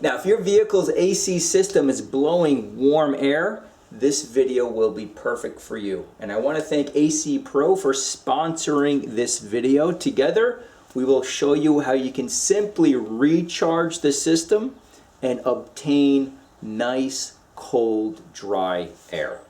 Now, if your vehicle's AC system is blowing warm air, this video will be perfect for you. And I want to thank acpro for sponsoring this video. Together, we will show you how you can simply recharge the system and obtain nice, cold, dry air.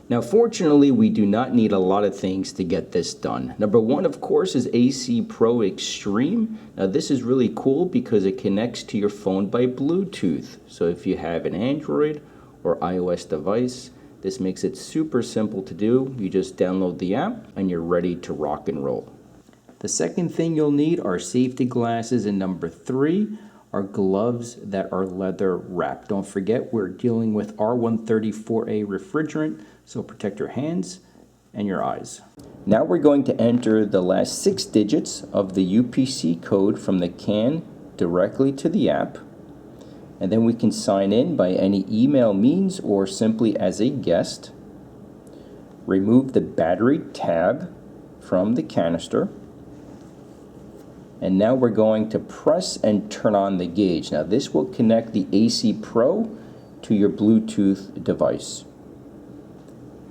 Now, fortunately, we do not need a lot of things to get this done. Number one, of course, is acpro Extreme. Now, this is really cool because it connects to your phone by Bluetooth. So if you have an Android or iOS device, this makes it super simple to do. You just download the app and you're ready to rock and roll. The second thing you'll need are safety glasses, and number three are gloves that are leather wrapped. Don't forget, we're dealing with R134A refrigerant, so protect your hands and your eyes. Now we're going to enter the last 6 digits of the UPC code from the can directly to the app, and then we can sign in by any email means or simply as a guest. Remove the battery tab from the canister. And now we're going to press and turn on the gauge. Now this will connect the acpro to your Bluetooth device.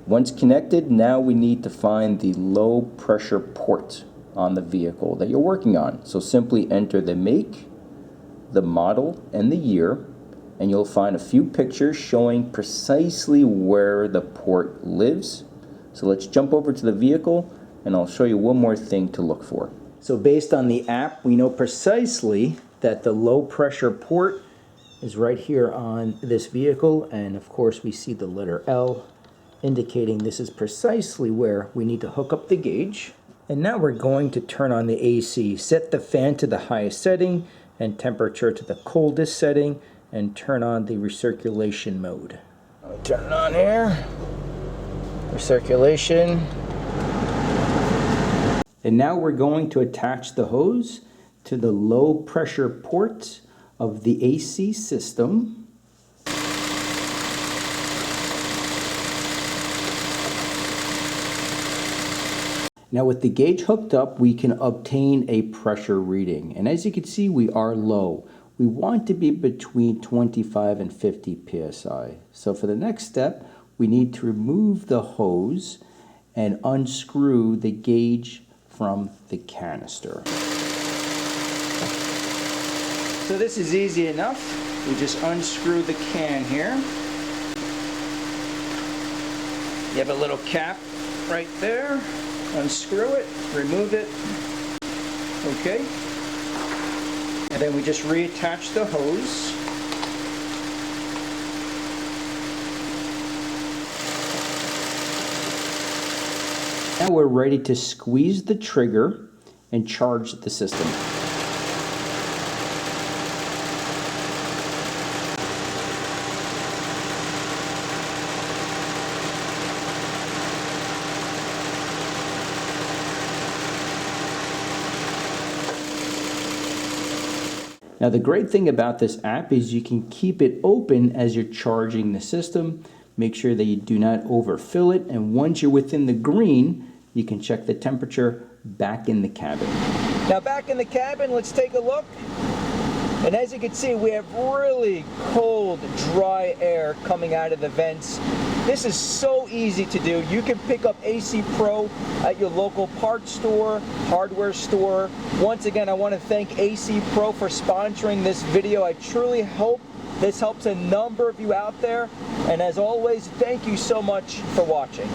Once connected, now we need to find the low pressure port on the vehicle that you're working on. So simply enter the make, the model, and the year, and you'll find a few pictures showing precisely where the port lives. So let's jump over to the vehicle and I'll show you one more thing to look for. So based on the app, we know precisely that the low pressure port is right here on this vehicle, and of course we see the letter L indicating this is precisely where we need to hook up the gauge. And now we're going to turn on the AC. Set the fan to the highest setting and temperature to the coldest setting, and turn on the recirculation mode. I'll turn it on here. Recirculation. And now we're going to attach the hose to the low pressure port of the AC system. Now with the gauge hooked up, we can obtain a pressure reading. And as you can see, we are low. We want to be between 25 and 50 psi. So for the next step, we need to remove the hose and unscrew the gauge from the canister. So this is easy enough. We just unscrew the can here. You have a little cap right there. Unscrew it, remove it. Okay. And then we just reattach the hose. Now we're ready to squeeze the trigger and charge the system. Now the great thing about this app is you can keep it open as you're charging the system. Make sure that you do not overfill it, and once you're within the green, you can check the temperature back in the cabin. Now back in the cabin, let's take a look. And as you can see, we have really cold, dry air coming out of the vents. This is so easy to do. You can pick up acpro at your local parts store, hardware store. Once again, I want to thank acpro for sponsoring this video. I truly hope this helps a number of you out there. And as always, thank you so much for watching.